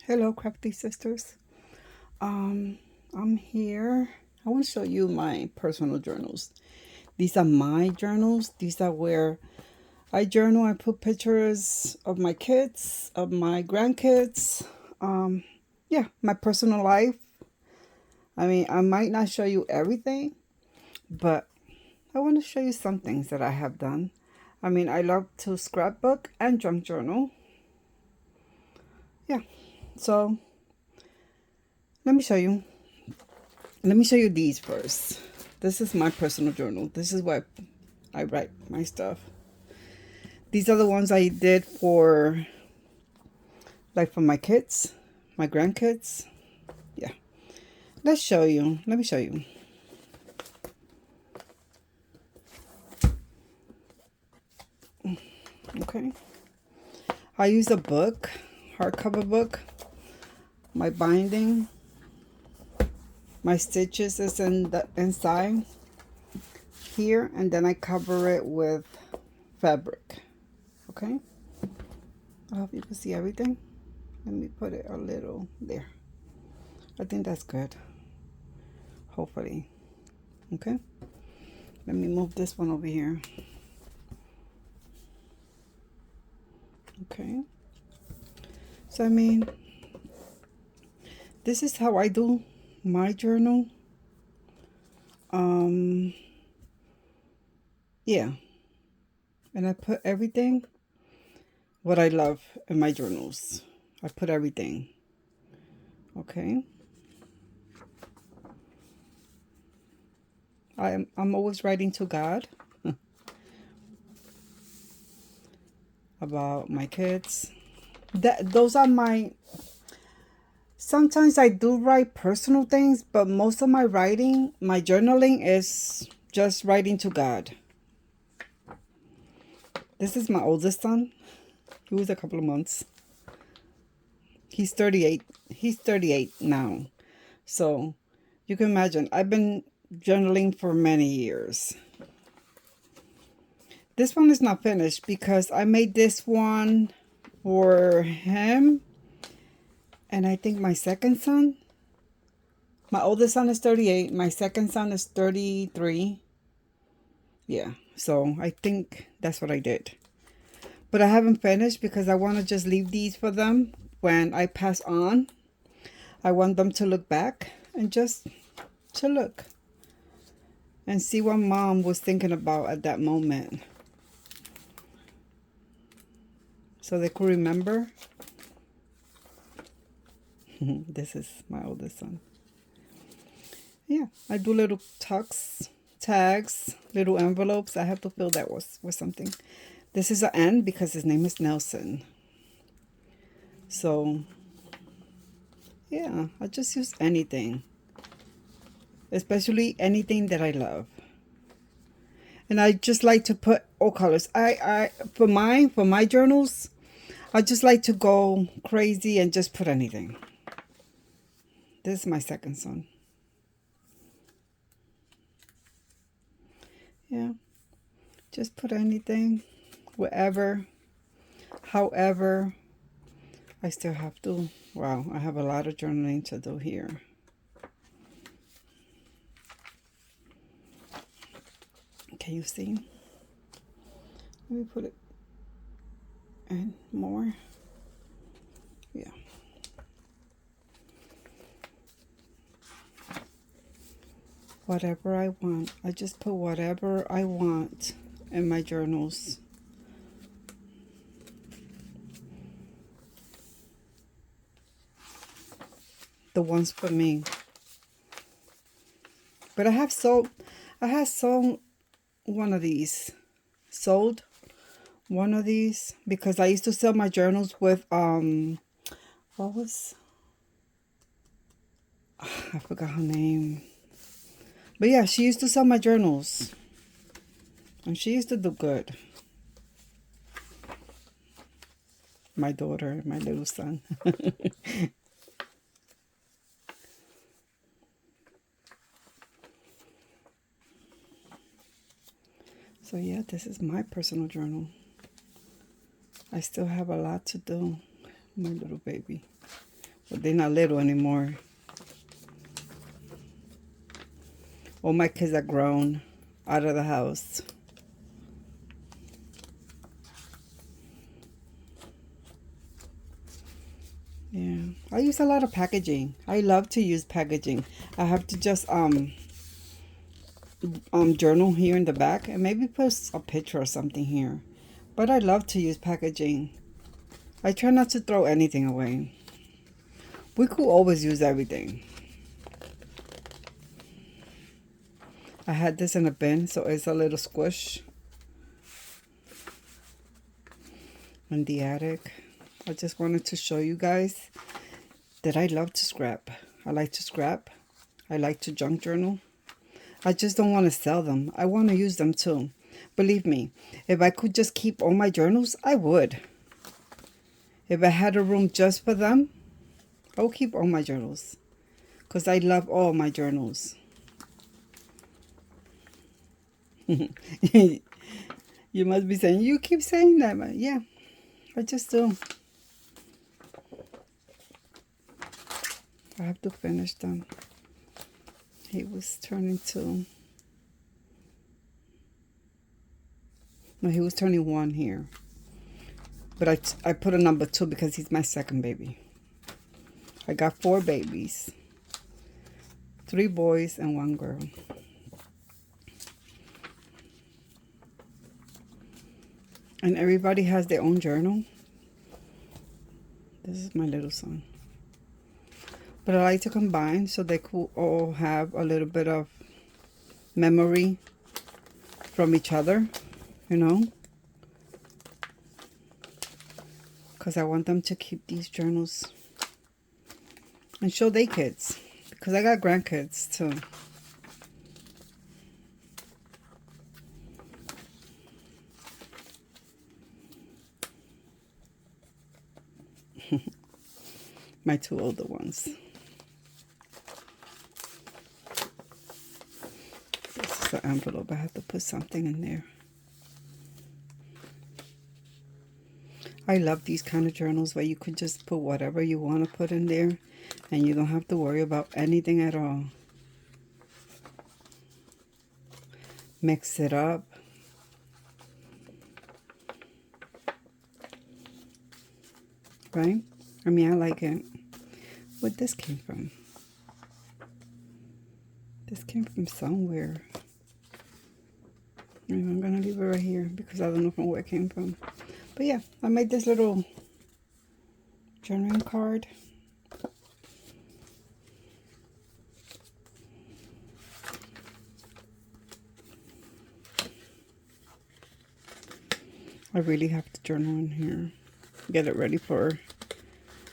Hello, crafty sisters. I'm here. I want to show you my personal journals. These are my journals. These are where I journal. I put pictures of my kids, of my grandkids. Yeah, my personal life. I mean, I might not show you everything, but I want to show you some things that I have done. I mean, I love to scrapbook and junk journal. Yeah, so let me show you. Let me show you these first. This is my personal journal. This is where I write my stuff. These are the ones I did for, like, for my kids, my grandkids. Yeah. Let's show you. Let me show you. Okay. I use a book, hardcover book. My binding, my stitches is in the inside here, and then I cover it with fabric. Okay. I hope you can see everything. Let me put it a little there. I think that's good. Hopefully. Okay. Let me move this one over here. Okay. So, I mean, this is how I do my journal. Yeah. And I put everything what I love in my journals. I put everything. Okay. I'm always writing to God about my kids. Those are my. Sometimes I do write personal things, but most of my writing, my journaling is just writing to God. This is my oldest son. He was a couple of months. He's 38. He's 38 now. So you can imagine, I've been journaling for many years. This one is not finished because I made this one for him. And I think my second son, my oldest son is 38. My second son is 33. Yeah, so I think that's what I did. But I haven't finished because I want to just leave these for them when I pass on. I want them to look back and just to look and see what mom was thinking about at that moment. So they could remember. This is my oldest son. Yeah, I do little tucks, tags, little envelopes. I have to fill that with something. This is an N because his name is Nelson. So, yeah, I just use anything. Especially anything that I love. And I just like to put all colors. For my journals, I just like to go crazy and just put anything. This is my second son. Yeah. Just put anything, wherever, however. I still have to. Wow, I have a lot of journaling to do here. Can you see? Let me put it in more. Yeah. Whatever I want. I just put whatever I want in my journals. The ones for me. But I have sold one of these. Sold one of these because I used to sell my journals with what was, I forgot her name. But yeah, she used to sell my journals. And she used to do good. My daughter, my little son. So yeah, this is my personal journal. I still have a lot to do, my little baby. But they're not little anymore. All my kids are grown, out of the house. Yeah, I use a lot of packaging. I love to use packaging. I have to just journal here in the back and maybe post a picture or something here. But I love to use packaging. I try not to throw anything away. We could always use everything. I had this in a bin, so it's a little squish. In the attic. I just wanted to show you guys that I love to scrap. I like to scrap. I like to junk journal. I just don't want to sell them. I want to use them too. Believe me, if I could just keep all my journals, I would. If I had a room just for them, I would keep all my journals. Because I love all my journals. You must be saying, you keep saying that. But yeah, I just do. I have to finish them. He was turning 2. No, he was turning 1 here. But I put a number 2 because he's my second baby. I got 4 babies. 3 boys and 1 girl. And everybody has their own journal. This is my little son. But I like to combine so they could all have a little bit of memory from each other, you know. Because I want them to keep these journals and show their kids. Because I got grandkids too. My 2 older ones. This is an envelope. I have to put something in there. I love these kind of journals where you could just put whatever you want to put in there and you don't have to worry about anything at all. Mix it up. Right? I mean, I like it. Where this came from? This came from somewhere. I'm going to leave it right here because I don't know from where it came from. But yeah, I made this little journaling card. I really have to journal in here. Get it ready for...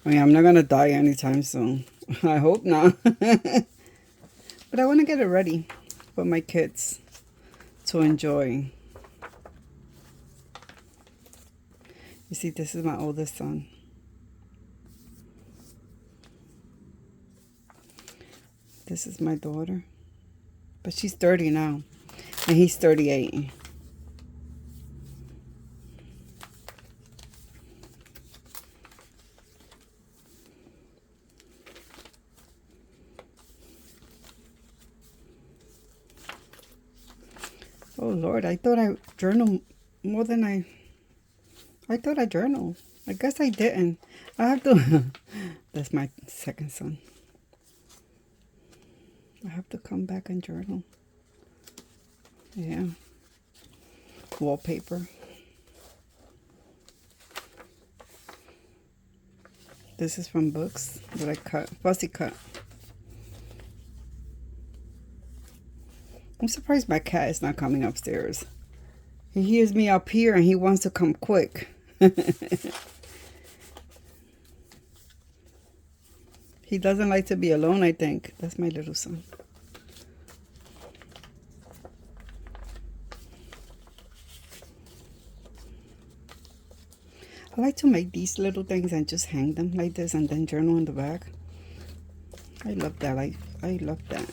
I mean, I'm not going to die anytime soon. I hope not. But I want to get it ready for my kids to enjoy. You see, this is my oldest son. This is my daughter. But she's 30 now. And he's 38. Oh Lord, I thought I journaled more than I thought I journaled. I guess I didn't. I have to... That's my second son. I have to come back and journal. Yeah. Wallpaper. This is from books that I cut. Fussy cut. I'm surprised my cat is not coming upstairs. He hears me up here and he wants to come quick. He doesn't like to be alone, I think. That's my little son. I like to make these little things and just hang them like this and then journal in the back. I love that. I love that.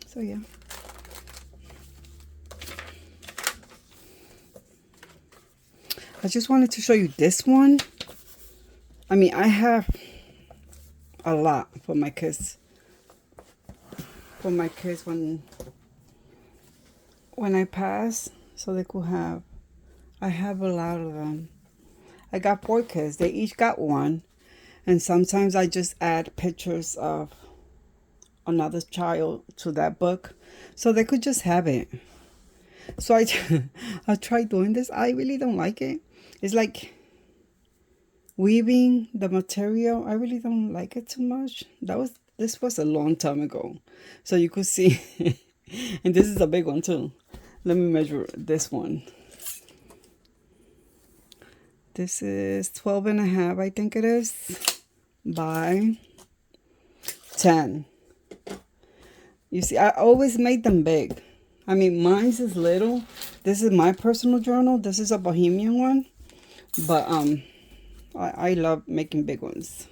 So yeah. I just wanted to show you this one. I mean, I have a lot for my kids. For my kids when I pass, so they could have. I have a lot of them. I got 4 kids. They each got one. And sometimes I just add pictures of another child to that book so they could just have it. So I tried doing this. I really don't like it. It's like weaving the material. I really don't like it too much. This was a long time ago. So you could see. And this is a big one too. Let me measure this one. This is 12 and a half, I think it is, by 10. You see, I always made them big. I mean, mine's is little. This is my personal journal. This is a Bohemian one. But I love making big ones.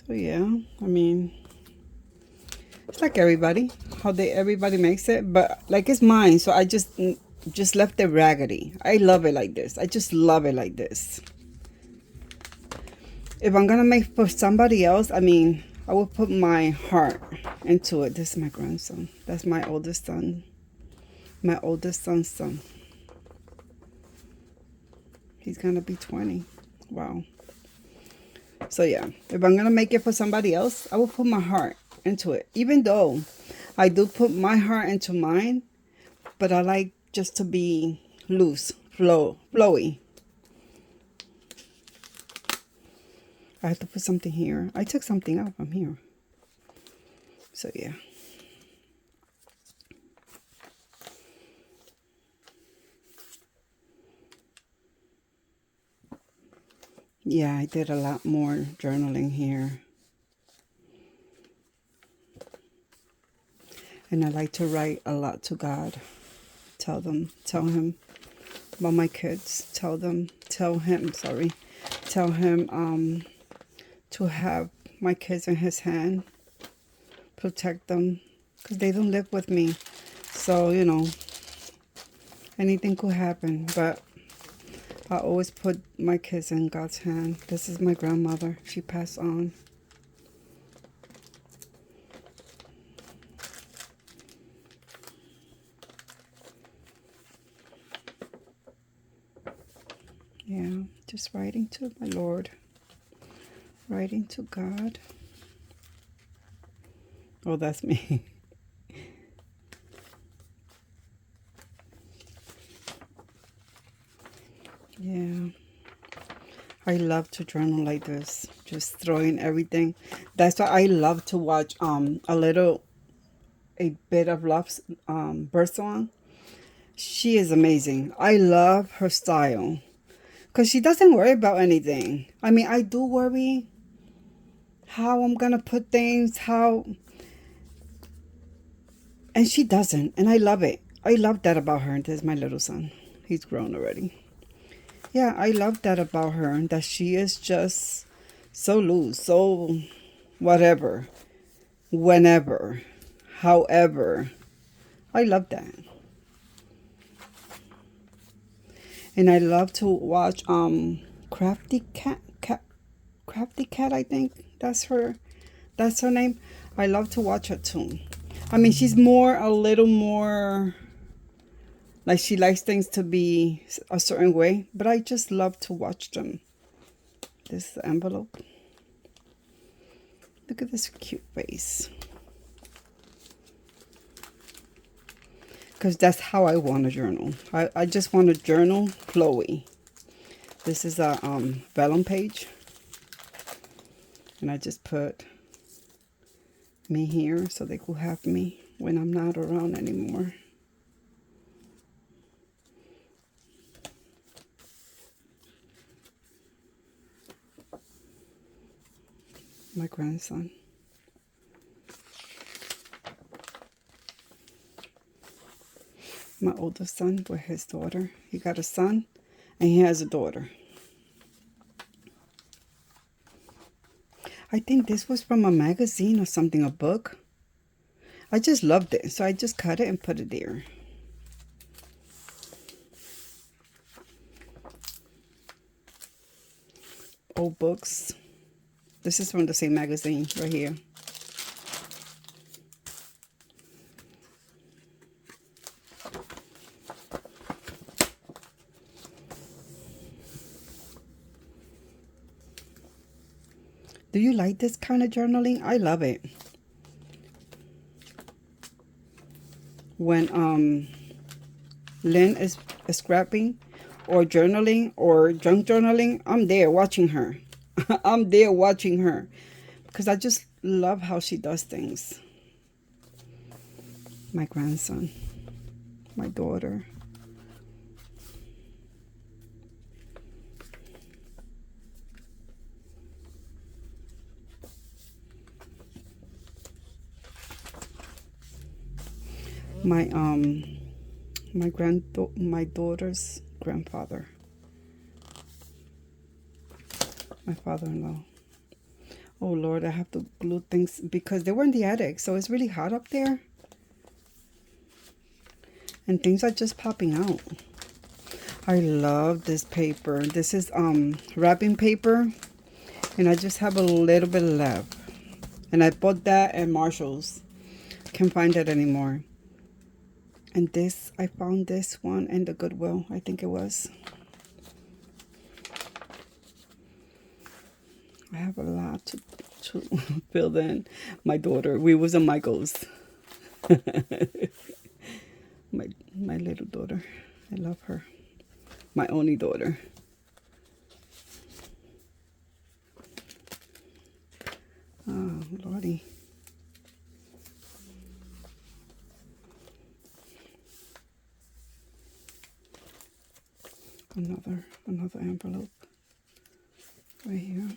So yeah, I mean, it's like everybody, everybody makes it. But like it's mine, so I just left it raggedy. I love it like this. I just love it like this. If I'm gonna make for somebody else, I mean, I will put my heart into it. This is my grandson. That's my oldest son. My oldest son's son. He's gonna be 20. Wow. So yeah, if I'm gonna make it for somebody else, I will put my heart into it. Even though I do put my heart into mine, but I like just to be loose, flowy. I have to put something here. I took something out from here. So yeah. Yeah, I did a lot more journaling here. And I like to write a lot to God. Tell him about my kids. Tell him to have my kids in his hand. Protect them. Because they don't live with me. So, you know, anything could happen. But I always put my kids in God's hand. This is my grandmother. She passed on. Yeah, just writing to my Lord. Writing to God. Oh, that's me. Yeah. I love to journal like this. Just throwing everything. That's why I love to watch a bit of Love's Birdsong. She is amazing. I love her style. Because she doesn't worry about anything. I mean, I do worry how I'm going to put things, and she doesn't. And I love it. I love that about her. This is my little son. He's grown already. Yeah, I love that about her. That she is just so loose. So whatever. Whenever. However. I love that. And I love to watch Crafty Cat, I think that's her name. I love to watch her too. I mean, she's a little more like she likes things to be a certain way, but I just love to watch them. This is the envelope. Look at this cute face. Because that's how I want to journal. I just want to journal flowy. This is a vellum page. And I just put me here so they could have me when I'm not around anymore. My grandson. My oldest son with his daughter. He got a son and he has a daughter. I think this was from a magazine or something, a book. I just loved it. So I just cut it and put it there. old books. This is from the same magazine right here. Do you like this kind of journaling? I love it. When Lynn is scrapping or journaling or junk journaling, I'm there watching her. I'm there watching her because I just love how she does things. My grandson, my daughter. My daughter's grandfather, my father-in-law. Oh Lord, I have to glue things because they were in the attic, so it's really hot up there, and things are just popping out. I love this paper. This is wrapping paper, and I just have a little bit left, and I bought that at Marshall's. Can't find it anymore. And this, I found this one in the Goodwill, I think it was. I have a lot to fill in. My daughter, we was in Michael's. my little daughter, I love her. My only daughter. Oh, Lordy. Another envelope right here.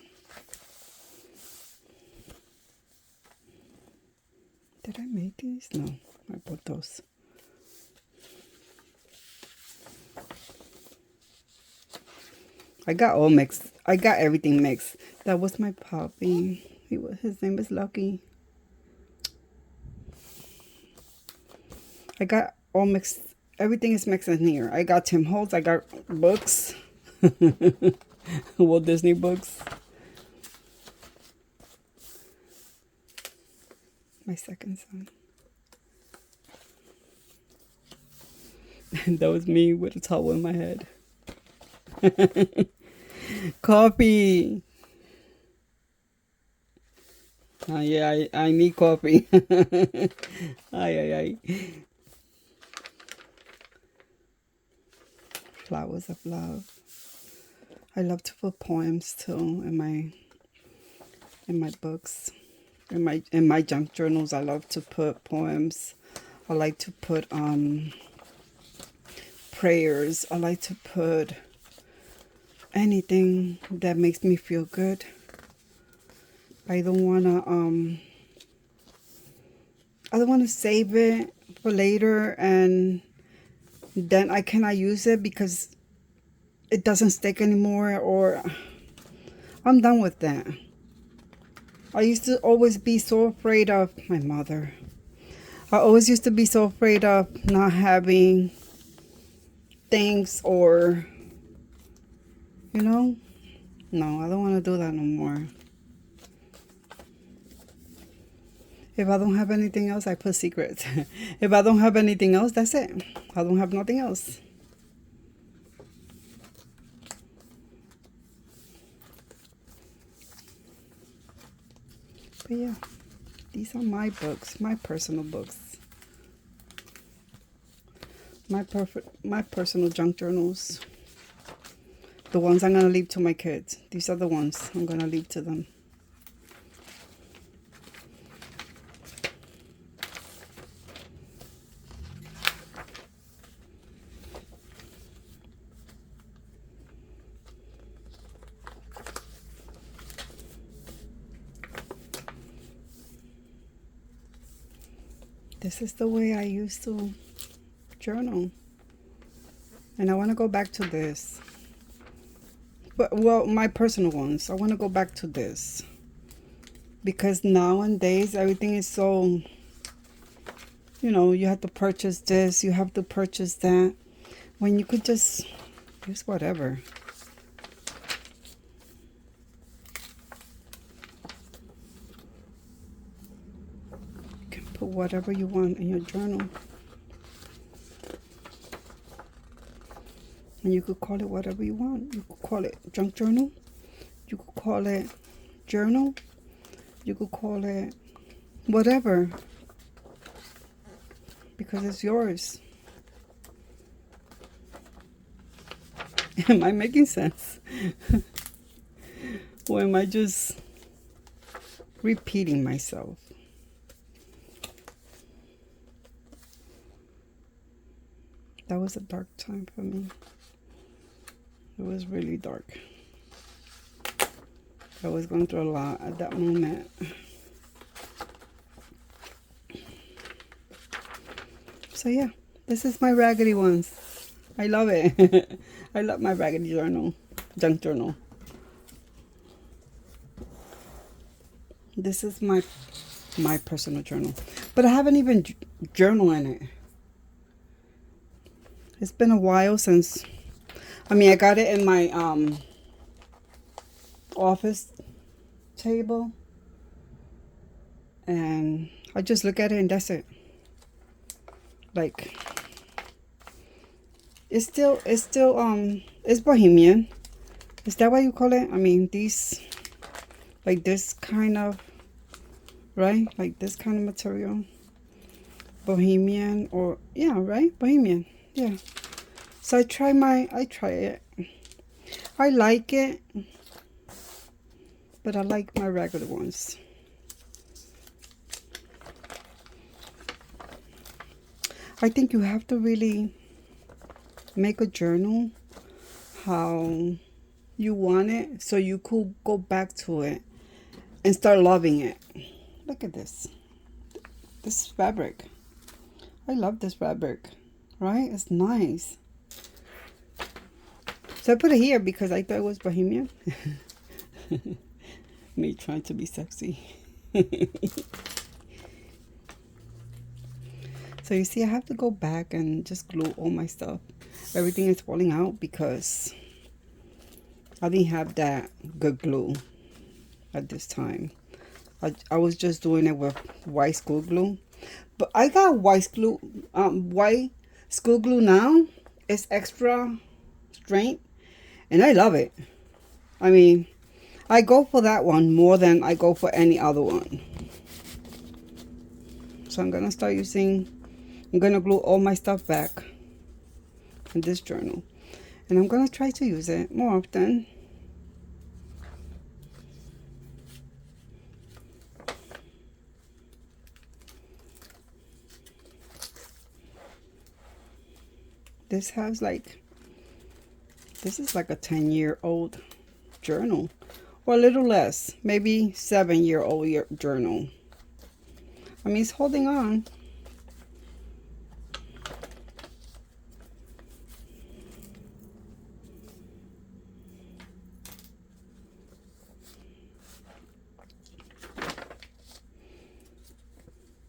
Did I make these? No, I bought those. I got all mixed. I got everything mixed. That was my puppy. His name is Lucky. I got all mixed. Everything is mixed in here. I got Tim Holtz. I got books. Walt Disney books. My second son. And that was me with a towel in my head. Coffee. Yeah, I need coffee. Ay. Flowers of love. I love to put poems too in my books. In my junk journals, I love to put poems. I like to put prayers. I like to put anything that makes me feel good. I don't wanna save it for later and then I cannot use it because it doesn't stick anymore, or I'm done with that. I used to always be so afraid of my mother. I always used to be so afraid of not having things, or, you know, no, I don't want to do that no more. If I don't have anything else, I put secrets. If I don't have anything else, that's it. I don't have nothing else. But yeah, these are my books, my personal books. My personal junk journals. The ones I'm going to leave to my kids. These are the ones I'm going to leave to them. This is the way I used to journal. And I want to go back to this. But, well, my personal ones. I want to go back to this. Because nowadays, everything is so, you know, you have to purchase this, you have to purchase that. When you could just use whatever. whatever you want in your journal. And you could call it whatever you want. You could call it junk journal. You could call it journal. You could call it whatever. Because it's yours. Am I making sense? Or am I just repeating myself? That was a dark time for me. It was really dark. I was going through a lot at that moment. So yeah, this is my raggedy ones. I love it. I love my raggedy journal, junk journal. This is my personal journal, but I haven't even journaled in it. It's been a while since. I mean, I got it in my office table, and I just look at it and that's it. Like, it's still it's bohemian. Is that what you call it? I mean, these, like this kind of, right? Like this kind of material, bohemian, or yeah, right? Bohemian, yeah. So I try it. I like it, but I like my regular ones. I think you have to really make a journal how you want it, so you could go back to it and start loving it. Look at this fabric. I love this fabric, right? It's nice. So I put it here because I thought it was bohemian. Me trying to be sexy. So you see, I have to go back and just glue all my stuff. Everything is falling out because I didn't have that good glue at this time. I was just doing it with white school glue. But I got white school glue now. It's extra strength. And I love it. I mean, I go for that one more than I go for any other one. So I'm going to start using, I'm going to glue all my stuff back in this journal. And I'm going to try to use it more often. This has like, this is like a 10-year-old journal, or a little less, maybe 7-year-old journal. I mean, it's holding on.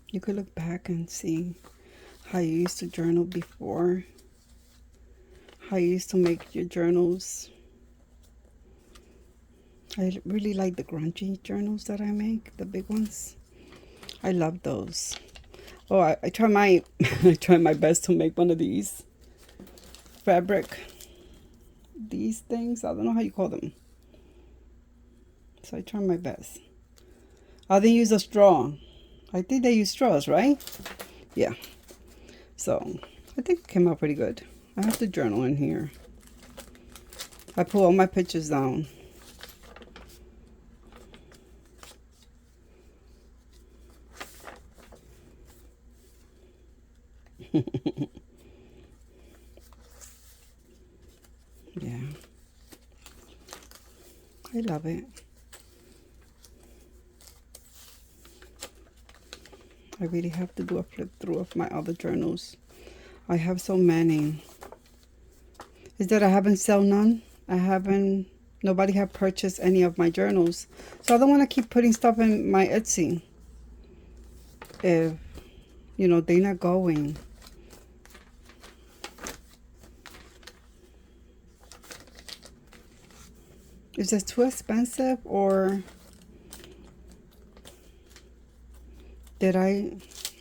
You could look back and see how you used to journal before, how you used to make your journals. I really like the grungy journals that I make, the big ones. I love those. Oh, I try my I try my best to make one of these fabric, these things. I don't know how you call them. So I try my best. I didn't use a straw. I think they use straws, right? Yeah. So I think it came out pretty good. I have to journal in here. I put all my pictures down. Yeah. I love it. I really have to do a flip through of my other journals. I have so many. Is that I haven't sold none. Nobody have purchased any of my journals. So I don't want to keep putting stuff in my Etsy if, you know, they're not going. Is it too expensive, or did I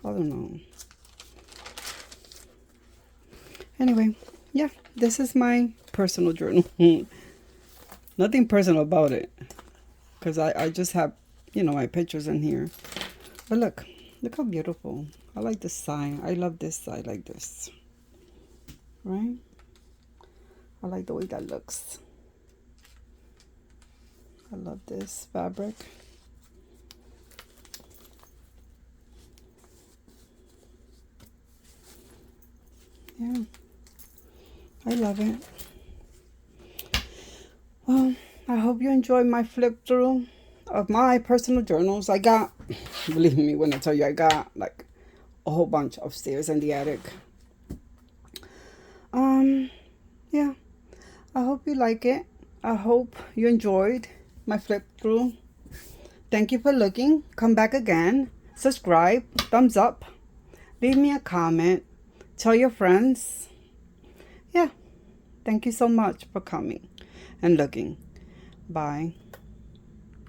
I don't know. Anyway, yeah, this is my personal journal. Nothing personal about it, because I just have, you know, my pictures in here. But look how beautiful. I like this side. I love this side like this. Right? I like the way that looks. I love this fabric. Yeah, I love it. Well, I hope you enjoyed my flip through of my personal journals. I got, believe me when I tell you, I got like a whole bunch upstairs in the attic. Yeah, I hope you like it. I hope you enjoyed my flip through. Thank you for looking. Come back again. Subscribe, thumbs up, leave me a comment, tell your friends. Yeah, thank you so much for coming and looking. Bye.